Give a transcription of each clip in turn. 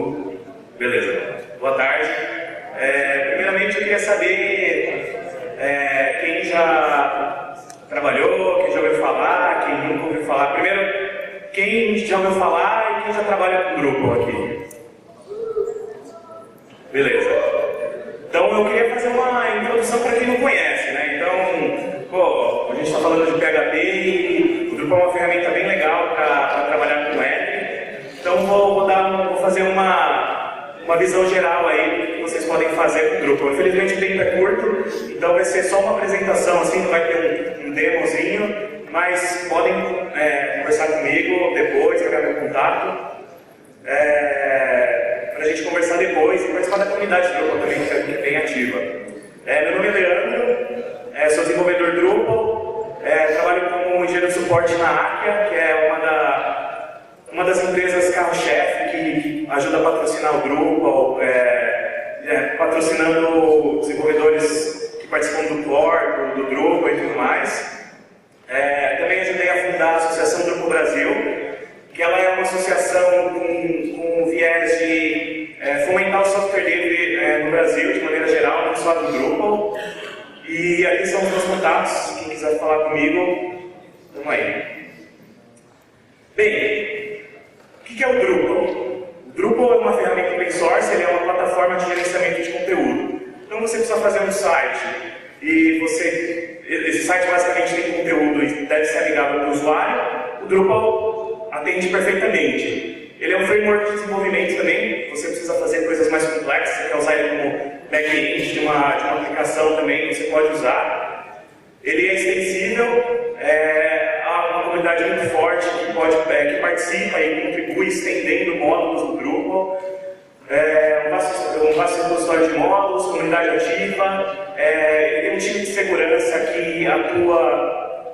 Tudo? Beleza. Boa tarde. Primeiramente, eu queria saber quem já trabalhou, quem já ouviu falar, quem nunca ouviu falar. Primeiro, quem já ouviu falar e quem já trabalha com grupo aqui. Beleza. Então, eu queria fazer uma introdução para quem não conhece, né? Então, a gente está falando de PHP e o Drupal é uma ferramenta bem legal para trabalhar com web. Então, vou fazer uma visão geral aí do que vocês podem fazer com o Drupal. Infelizmente, o tempo é curto, então vai ser só uma apresentação, assim, não vai ter um demozinho, mas podem conversar comigo depois, pegar meu contato. Para a gente conversar depois e participar da comunidade Drupal também, que é bem ativa. Meu nome é Leandro, sou desenvolvedor Drupal, trabalho como engenheiro de suporte na Akia, que é uma das empresas carro-chefe que ajuda a patrocinar o Drupal, patrocinando desenvolvedores que participam do core, do Drupal e tudo mais. Também ajudei a fundar a Associação Drupal Brasil, que ela é uma associação com viés de fomentar o software livre no Brasil, de maneira geral, não só do Drupal. E aqui são os meus contatos, quem quiser falar comigo, vamos aí. Bem, o que é o Drupal? O Drupal é uma ferramenta open source, ele é uma plataforma de gerenciamento de conteúdo. Então você precisa fazer um site, e esse site basicamente tem conteúdo e deve ser amigável para o usuário. O Drupal atende perfeitamente. Ele é um framework de desenvolvimento também, você precisa fazer coisas mais complexas, você quer usar ele como back-end de uma aplicação também, você pode usar. Ele é extensível, há uma comunidade muito forte que participa e contribui estendendo módulos do Drupal. Um vasto repositório de módulos, comunidade ativa, ele tem um time de segurança que atua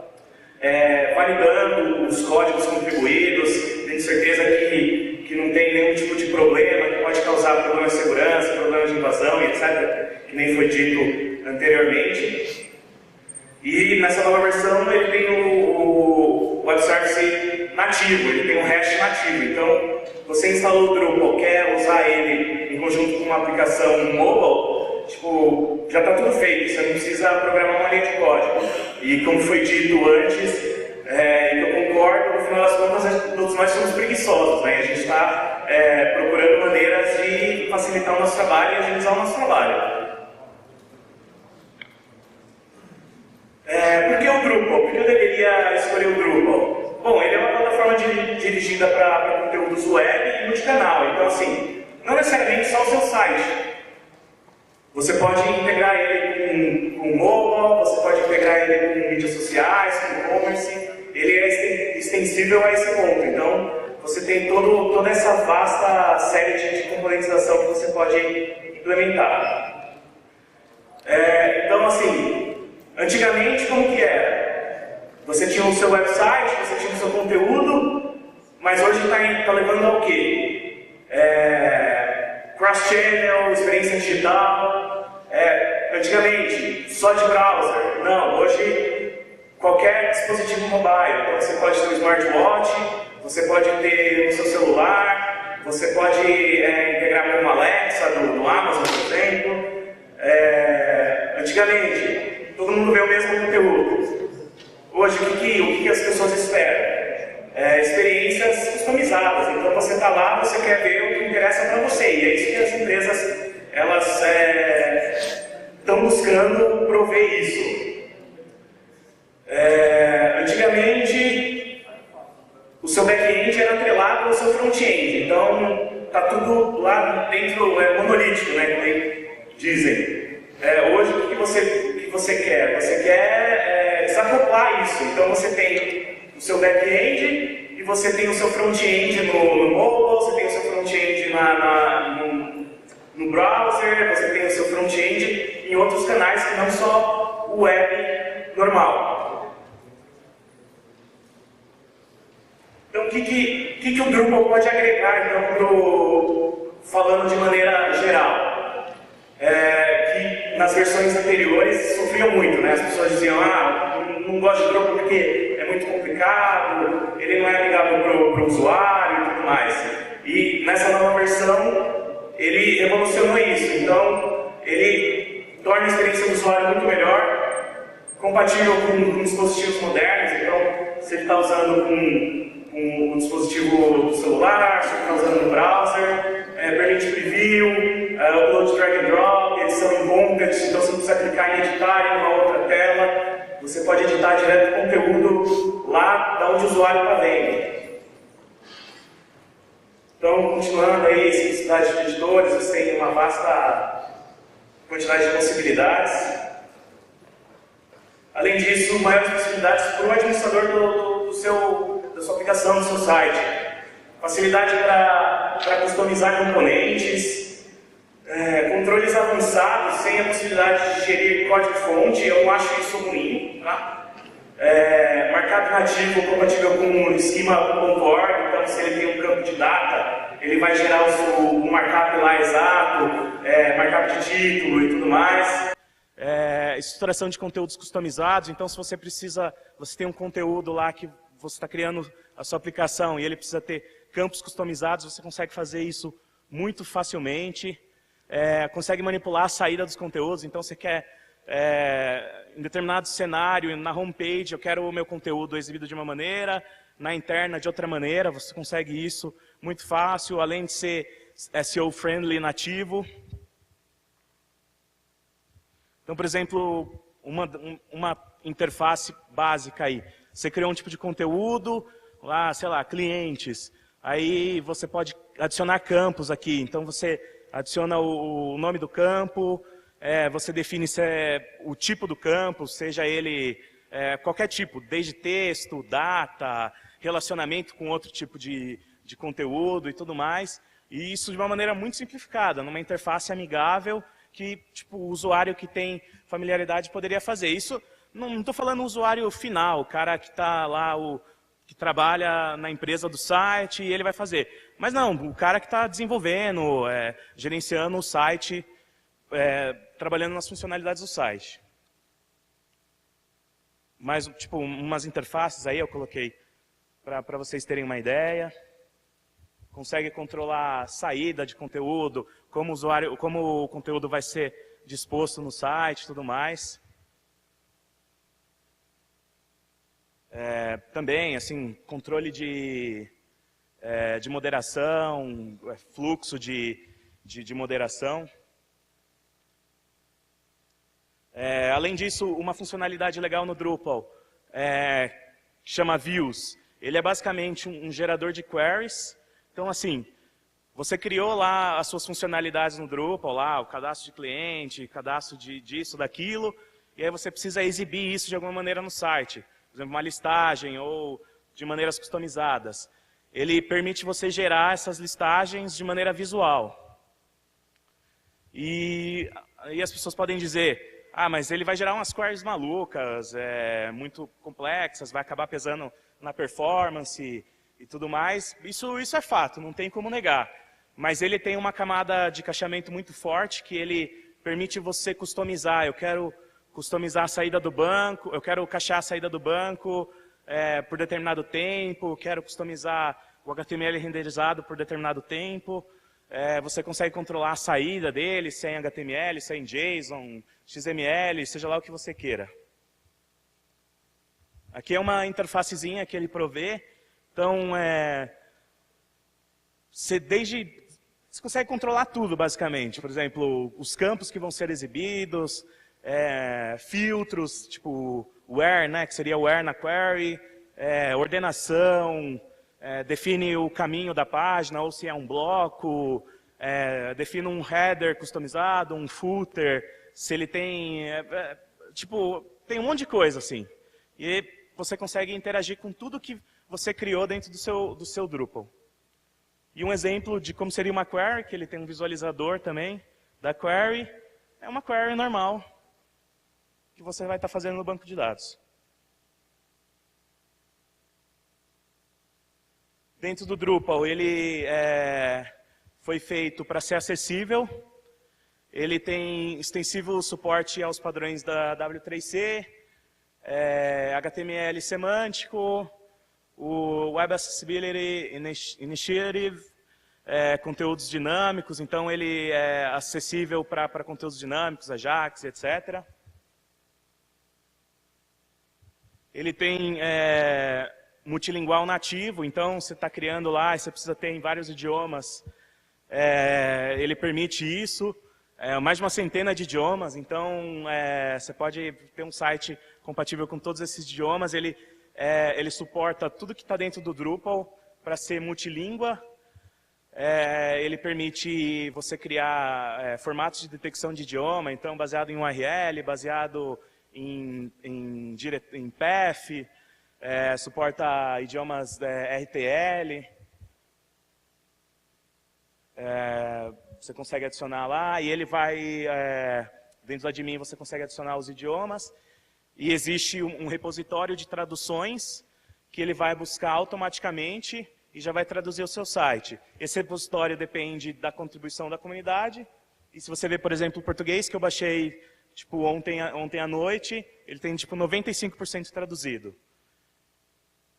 validando os códigos contribuídos, tenho certeza que não tem nenhum tipo de problema que pode causar problemas de segurança, problemas de invasão, etc., que nem foi dito anteriormente. E nessa nova versão ele tem o web service nativo, ele tem um hash nativo. Então, você instalou o Drupal, quer usar ele em conjunto com uma aplicação mobile, já está tudo feito, você não precisa programar uma linha de código. E como foi dito antes, eu concordo, no final das contas, todos nós somos preguiçosos, né? A gente está procurando maneiras de facilitar o nosso trabalho e agilizar o nosso trabalho. Por que o Drupal? Por que eu deveria escolher o Drupal? Bom, ele é uma plataforma dirigida para conteúdos web e multicanal. Então, assim, não necessariamente só o seu site. Você pode integrar ele com mobile, você pode integrar ele com mídias sociais, com e-commerce. Ele é extensível a esse ponto. Então, você tem toda essa vasta série de componentização que você pode implementar. Então, assim, antigamente, como que era? Você tinha o seu website, você tinha o seu conteúdo, mas hoje está levando ao quê? Cross-channel, experiência digital. Antigamente, só de browser. Não, hoje, qualquer dispositivo mobile. Então, você pode ter um smartwatch, você pode ter no seu celular, você pode integrar com uma Alexa do Amazon, por exemplo. Antigamente, todo mundo vê o mesmo conteúdo. Hoje, o que as pessoas esperam? Experiências customizadas. Então, você está lá, você quer ver o que interessa para você. E é isso que as empresas estão buscando prover isso. Antigamente, o seu back-end era atrelado ao seu front-end. Então, está tudo lá dentro, monolítico, né, como dizem. Hoje, o que você quer? Você quer desacoplar isso. Então, você tem o seu back-end e você tem o seu front-end no mobile, você tem o seu front-end no browser, você tem o seu front-end em outros canais que não só o web normal. Então, o que o Drupal pode agregar, então, falando de maneira geral? Que nas versões anteriores sofriam muito, né? As pessoas diziam, não gosto de Drupal porque é muito complicado, ele não é amigável para o usuário e tudo mais. E nessa nova versão, ele revolucionou isso. Então, ele torna a experiência do usuário muito melhor, compatível com dispositivos modernos. Então, se ele está usando um dispositivo do celular, se ele está usando no browser, permite preview, upload drag and drop, edição em Content, então você não precisa clicar em editar em uma outra tela, você pode editar direto o conteúdo lá de onde o usuário está vendo. Então, continuando aí, simplicidade de editores, você tem uma vasta quantidade de possibilidades. Além disso, maiores possibilidades para o administrador da sua aplicação, do seu site. Facilidade para customizar componentes, controles avançados, sem a possibilidade de gerir código-fonte, eu não acho isso ruim. Tá? Markup nativo compatível com o schema.org, então se ele tem um campo de data, ele vai gerar o markup lá exato, markup de título e tudo mais. Estruturação de conteúdos customizados, então se você tem um conteúdo lá que você está criando a sua aplicação e ele precisa ter campos customizados, você consegue fazer isso muito facilmente, consegue manipular a saída dos conteúdos, então você quer, em determinado cenário, na homepage, eu quero o meu conteúdo exibido de uma maneira, na interna de outra maneira, você consegue isso muito fácil, além de ser SEO-friendly nativo. Então, por exemplo, uma interface básica aí. Você criou um tipo de conteúdo, lá, sei lá, clientes. Aí você pode adicionar campos aqui. Então, você adiciona o nome do campo, você define se o tipo do campo, seja ele qualquer tipo, desde texto, data, relacionamento com outro tipo de conteúdo e tudo mais. E isso de uma maneira muito simplificada, numa interface amigável, que tipo, o usuário que tem familiaridade poderia fazer. Isso, não estou falando o usuário final, o cara que está lá, que trabalha na empresa do site e ele vai fazer. Mas não, o cara que está desenvolvendo, gerenciando o site, trabalhando nas funcionalidades do site. Mas, tipo, umas interfaces aí eu coloquei para vocês terem uma ideia. Consegue controlar a saída de conteúdo, como o conteúdo vai ser disposto no site e tudo mais. Também, assim, controle de moderação, fluxo de moderação. Além disso, uma funcionalidade legal no Drupal, que chama Views. Ele é basicamente um gerador de queries. Então, assim, você criou lá as suas funcionalidades no Drupal, lá, o cadastro de cliente, cadastro disso, daquilo, e aí você precisa exibir isso de alguma maneira no site. Por exemplo, uma listagem ou de maneiras customizadas. Ele permite você gerar essas listagens de maneira visual. E aí as pessoas podem dizer, mas ele vai gerar umas queries malucas, muito complexas, vai acabar pesando na performance e tudo mais. Isso é fato, não tem como negar. Mas ele tem uma camada de cacheamento muito forte que ele permite você customizar. Eu quero customizar a saída do banco, eu quero cachear a saída do banco por determinado tempo, quero customizar o HTML renderizado por determinado tempo. Você consegue controlar a saída dele, se é em HTML, se é em JSON, XML, seja lá o que você queira. Aqui é uma interfacezinha que ele provê. Então, você consegue controlar tudo, basicamente. Por exemplo, os campos que vão ser exibidos, filtros, tipo where, né, que seria where na query, ordenação, define o caminho da página, ou se é um bloco, define um header customizado, um footer, se ele tem... tem um monte de coisa, assim. E você consegue interagir com tudo que você criou dentro do seu Drupal. E um exemplo de como seria uma query, que ele tem um visualizador também da query, é uma query normal que você vai estar fazendo no banco de dados. Dentro do Drupal, ele foi feito para ser acessível. Ele tem extensivo suporte aos padrões da W3C, HTML semântico, o Web Accessibility Initiative, conteúdos dinâmicos, então ele é acessível para conteúdos dinâmicos, Ajax, etc. Ele tem multilingual nativo, então você está criando lá e você precisa ter em vários idiomas. Ele permite isso, mais de uma centena de idiomas, então você pode ter um site compatível com todos esses idiomas. Ele suporta tudo que está dentro do Drupal para ser multilíngua. Ele permite você criar formatos de detecção de idioma, então baseado em URL, baseado em path, suporta idiomas RTL. Você consegue adicionar lá e ele vai, dentro do admin você consegue adicionar os idiomas. E existe um repositório de traduções que ele vai buscar automaticamente e já vai traduzir o seu site. Esse repositório depende da contribuição da comunidade. E se você ver, por exemplo, o português que eu baixei ontem à noite, ele tem 95% traduzido.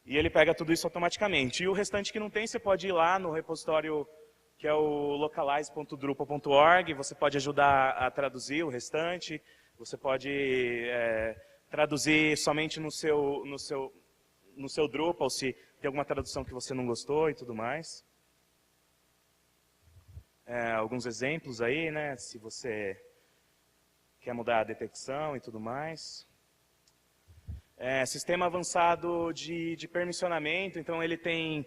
E ele pega tudo isso automaticamente. E o restante que não tem, você pode ir lá no repositório que é o localize.drupal.org, você pode ajudar a traduzir o restante, você pode traduzir somente no seu Drupal, se tem alguma tradução que você não gostou e tudo mais. Alguns exemplos aí, né, se você quer mudar a detecção e tudo mais. Sistema avançado de permissionamento, então ele tem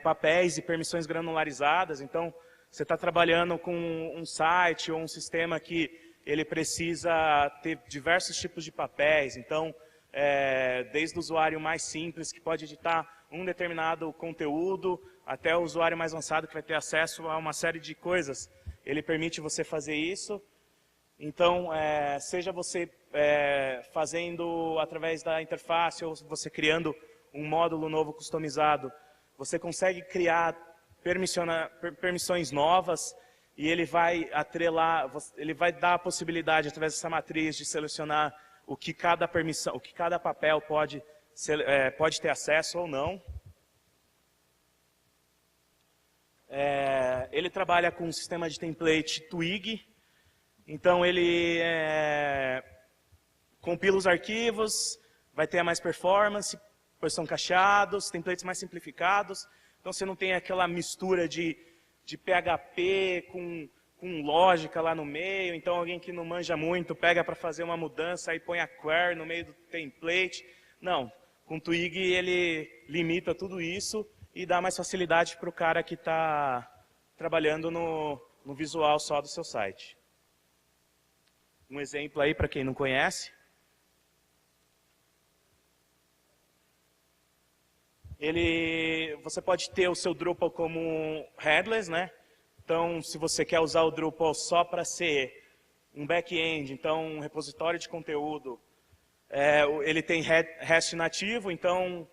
papéis e permissões granularizadas. Então, você está trabalhando com um site ou um sistema que ele precisa ter diversos tipos de papéis. Então, desde o usuário mais simples, que pode editar um determinado conteúdo, até o usuário mais avançado, que vai ter acesso a uma série de coisas. Ele permite você fazer isso. Então, seja você fazendo através da interface ou você criando um módulo novo customizado, você consegue criar permissões novas e ele vai atrelar, ele vai dar a possibilidade, através dessa matriz, de selecionar o que cada permissão, o que cada papel pode ter acesso ou não. Ele trabalha com um sistema de template Twig, então ele compila os arquivos, vai ter mais performance, pois são cacheados, templates mais simplificados, então você não tem aquela mistura de PHP com lógica lá no meio, então alguém que não manja muito pega para fazer uma mudança e põe a query no meio do template. Não, com Twig ele limita tudo isso e dá mais facilidade para o cara que está trabalhando no visual só do seu site. Um exemplo aí para quem não conhece. Você pode ter o seu Drupal como headless, né? Então, se você quer usar o Drupal só para ser um back-end, então um repositório de conteúdo, ele tem REST nativo, então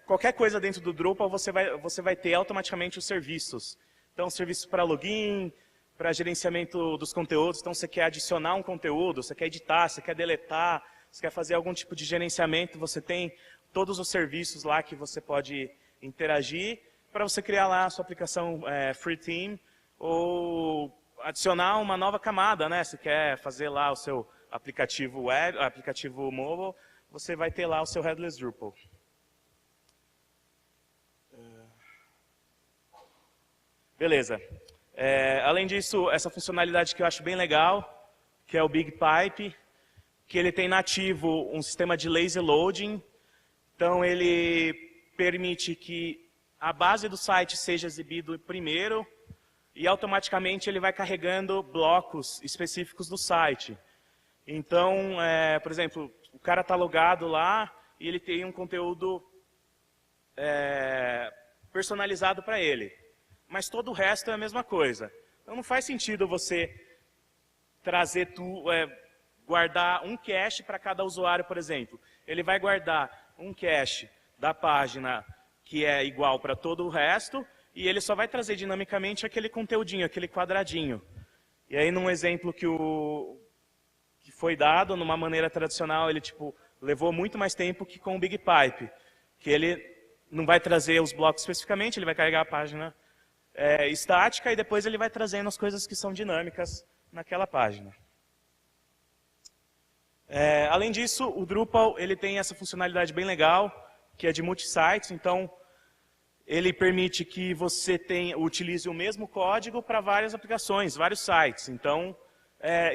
qualquer coisa dentro do Drupal você vai ter automaticamente os serviços. Então, serviços para login, para gerenciamento dos conteúdos. Então, você quer adicionar um conteúdo, você quer editar, você quer deletar, você quer fazer algum tipo de gerenciamento, você tem todos os serviços lá que você pode interagir para você criar lá a sua aplicação free theme ou adicionar uma nova camada, né? Se quer fazer lá o seu aplicativo web, aplicativo mobile, você vai ter lá o seu headless Drupal. Beleza. Além disso, essa funcionalidade que eu acho bem legal, que é o Big Pipe, que ele tem nativo um sistema de lazy loading. Então, ele permite que a base do site seja exibido primeiro e automaticamente ele vai carregando blocos específicos do site. Então, por exemplo, o cara está logado lá e ele tem um conteúdo personalizado para ele. Mas todo o resto é a mesma coisa. Então, não faz sentido você guardar um cache para cada usuário, por exemplo. Ele vai guardar um cache da página que é igual para todo o resto, e ele só vai trazer dinamicamente aquele conteúdinho, aquele quadradinho. E aí, num exemplo que foi dado, numa maneira tradicional, ele levou muito mais tempo que com o Big Pipe, que ele não vai trazer os blocos especificamente, ele vai carregar a página estática e depois ele vai trazendo as coisas que são dinâmicas naquela página. Além disso, o Drupal ele tem essa funcionalidade bem legal, que é de multi-sites, então ele permite que você utilize o mesmo código para várias aplicações, vários sites. Então,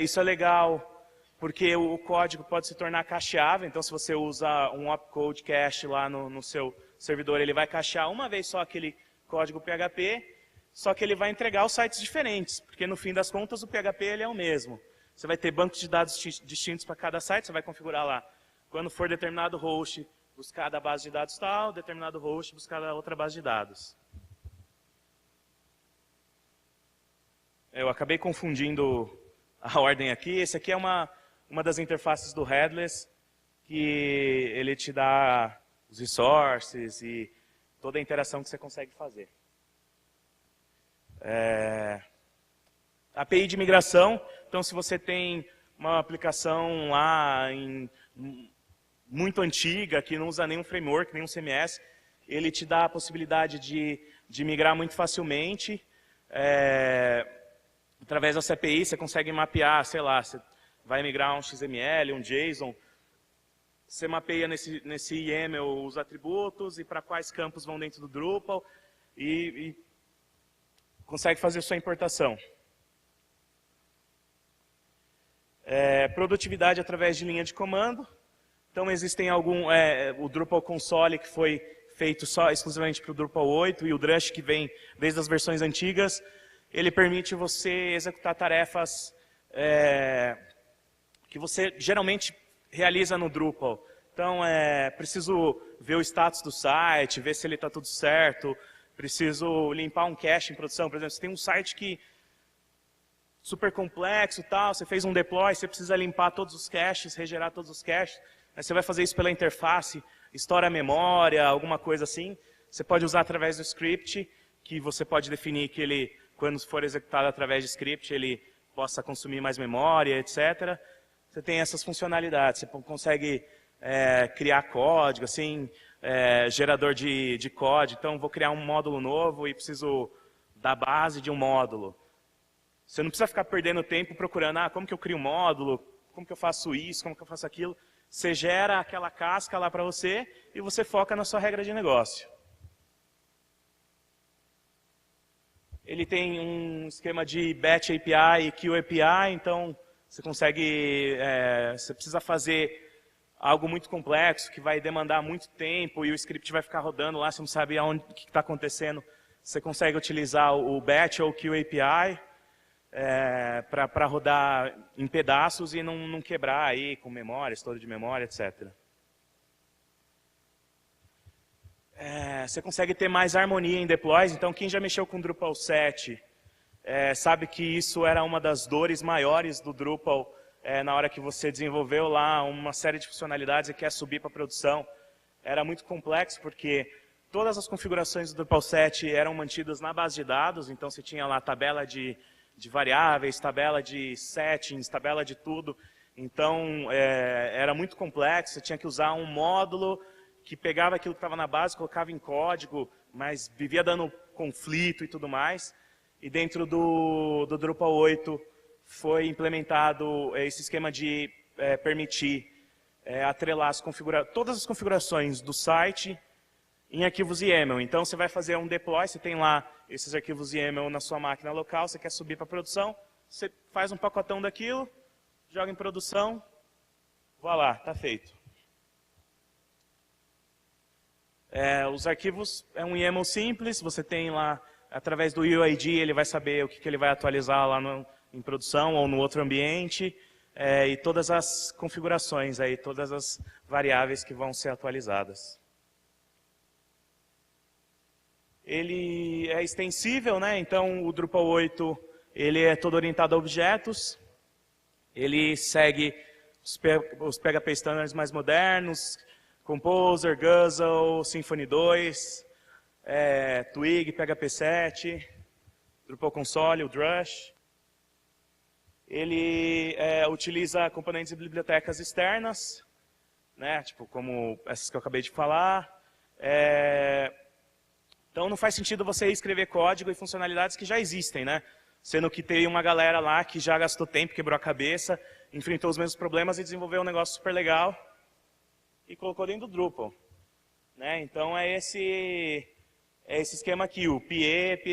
isso é legal, porque o código pode se tornar cacheável. Então, se você usa um opcode cache lá no seu servidor, ele vai cachear uma vez só aquele código PHP, só que ele vai entregar os sites diferentes, porque no fim das contas o PHP ele é o mesmo. Você vai ter bancos de dados distintos para cada site, você vai configurar lá. Quando for determinado host, buscar da base de dados tal, determinado host, buscar da outra base de dados. Eu acabei confundindo a ordem aqui. Esse aqui é uma das interfaces do Headless, que ele te dá os resources e toda a interação que você consegue fazer. API de migração. Então, se você tem uma aplicação lá muito antiga, que não usa nenhum framework, nenhum CMS, ele te dá a possibilidade de migrar muito facilmente. Através dessa API, você consegue mapear, sei lá, você vai migrar um XML, um JSON, você mapeia nesse YAML os atributos e para quais campos vão dentro do Drupal e consegue fazer sua importação. Produtividade através de linha de comando. Então existem o Drupal Console, que foi feito só exclusivamente para o Drupal 8, e o Drush, que vem desde as versões antigas, ele permite você executar tarefas que você geralmente realiza no Drupal. Então, preciso ver o status do site, ver se ele está tudo certo, preciso limpar um cache em produção. Por exemplo, você tem um site que super complexo, tal, você fez um deploy, você precisa limpar todos os caches, regerar todos os caches. Aí você vai fazer isso pela interface, estoura a memória, alguma coisa assim. Você pode usar através do script, que você pode definir que ele, quando for executado através de script, ele possa consumir mais memória, etc. Você tem essas funcionalidades, você consegue criar código, assim, gerador de código. Então, vou criar um módulo novo e preciso da base de um módulo. Você não precisa ficar perdendo tempo procurando, como que eu crio um módulo, como que eu faço isso, como que eu faço aquilo. Você gera aquela casca lá para você e você foca na sua regra de negócio. Ele tem um esquema de Batch API e Queue API, então você consegue, você precisa fazer algo muito complexo, que vai demandar muito tempo e o script vai ficar rodando lá, você não sabe o que está acontecendo. Você consegue utilizar o Batch ou o Queue API para rodar em pedaços e não quebrar aí com memória, estouro de memória, etc. Você consegue ter mais harmonia em deploys, então quem já mexeu com Drupal 7 sabe que isso era uma das dores maiores do Drupal na hora que você desenvolveu lá uma série de funcionalidades e quer subir para produção. Era muito complexo porque todas as configurações do Drupal 7 eram mantidas na base de dados, então você tinha lá tabela de variáveis, tabela de settings, tabela de tudo. Então, era muito complexo, você tinha que usar um módulo que pegava aquilo que estava na base, colocava em código, mas vivia dando conflito e tudo mais. E dentro do Drupal 8 foi implementado esse esquema de permitir atrelar todas as configurações do site em arquivos YAML. Então, você vai fazer um deploy, você tem lá esses arquivos YAML na sua máquina local, você quer subir para produção, você faz um pacotão daquilo, joga em produção, voilà, está feito. Os arquivos é um YAML simples, você tem lá, através do UID, ele vai saber o que ele vai atualizar lá em produção ou no outro ambiente, e todas as configurações, aí, todas as variáveis que vão ser atualizadas. Ele é extensível, né? Então o Drupal 8 ele é todo orientado a objetos, ele segue os PHP standards mais modernos, Composer, Guzzle, Symfony 2, Twig, PHP 7, Drupal Console, o Drush. Ele utiliza componentes e bibliotecas externas, né? Tipo como essas que eu acabei de falar. Então não faz sentido você escrever código e funcionalidades que já existem, né? Sendo que tem uma galera lá que já gastou tempo, quebrou a cabeça, enfrentou os mesmos problemas e desenvolveu um negócio super legal e colocou dentro do Drupal. Né? Então é esse esquema aqui, o PE.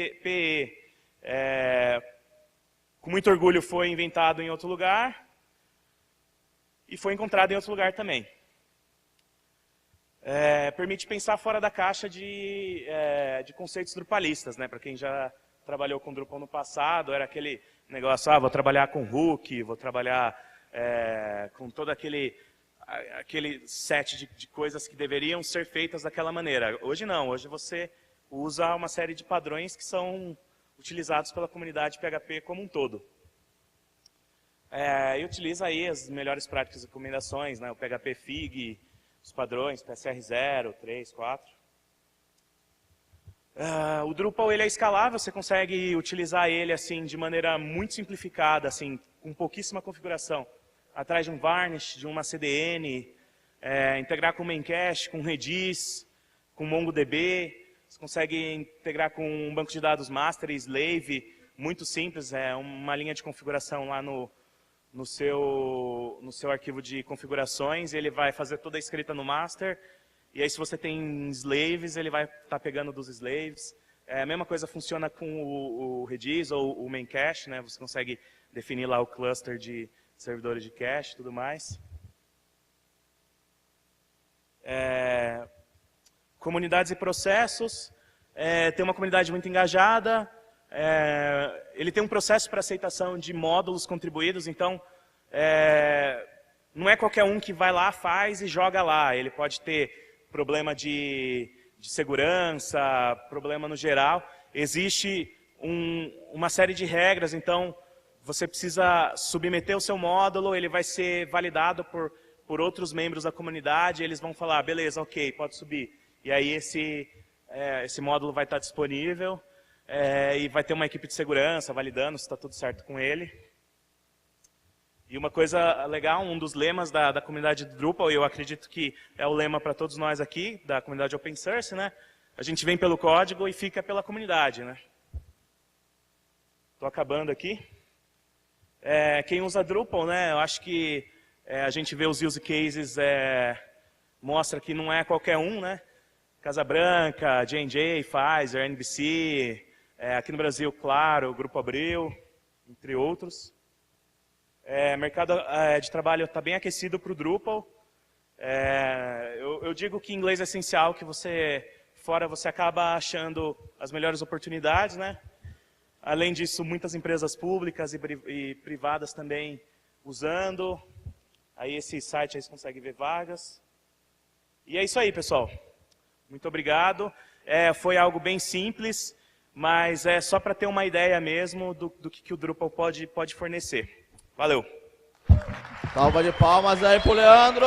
Com muito orgulho foi inventado em outro lugar e foi encontrado em outro lugar também. Permite pensar fora da caixa de conceitos drupalistas, né? Para quem já trabalhou com Drupal no passado, era aquele negócio, vou trabalhar com hook, vou trabalhar com todo aquele set de coisas que deveriam ser feitas daquela maneira. Hoje não, hoje você usa uma série de padrões que são utilizados pela comunidade PHP como um todo. E utiliza aí as melhores práticas e recomendações, né? O PHP Fig, os padrões, PSR 0, 3, 4. O Drupal ele é escalável, você consegue utilizar ele assim, de maneira muito simplificada, assim, com pouquíssima configuração. Atrás de um Varnish, de uma CDN, integrar com Memcache, com Redis, com MongoDB. Você consegue integrar com um banco de dados master e slave, muito simples, uma linha de configuração lá no seu arquivo de configurações, ele vai fazer toda a escrita no master, e aí se você tem slaves, ele vai estar pegando dos slaves. A mesma coisa funciona com o Redis ou o Memcache, né? Você consegue definir lá o cluster de servidores de cache e tudo mais. Comunidades e processos. Tem uma comunidade muito engajada. Ele tem um processo para aceitação de módulos contribuídos, então não é qualquer um que vai lá, faz e joga lá. Ele pode ter problema de segurança, problema no geral. Existe uma série de regras, então você precisa submeter o seu módulo, ele vai ser validado por outros membros da comunidade, eles vão falar, beleza, ok, pode subir. E aí esse módulo vai estar disponível e vai ter uma equipe de segurança validando se está tudo certo com ele. E uma coisa legal, um dos lemas da comunidade do Drupal, e eu acredito que é o lema para todos nós aqui, da comunidade Open Source, né? A gente vem pelo código e fica pela comunidade, né? Estou acabando aqui. Quem usa Drupal, né? Eu acho que a gente vê os use cases, mostra que não é qualquer um, né? Casa Branca, J&J, Pfizer, NBC, aqui no Brasil, claro, o Grupo Abril, entre outros. Mercado de trabalho está bem aquecido para o Drupal. Eu digo que inglês é essencial, que fora você acaba achando as melhores oportunidades, né? Além disso, muitas empresas públicas e privadas também usando. Aí esse site aí você consegue ver vagas. E é isso aí, pessoal. Muito obrigado. Foi algo bem simples, mas é só para ter uma ideia mesmo do que o Drupal pode fornecer. Valeu. Salva de palmas aí pro Leandro.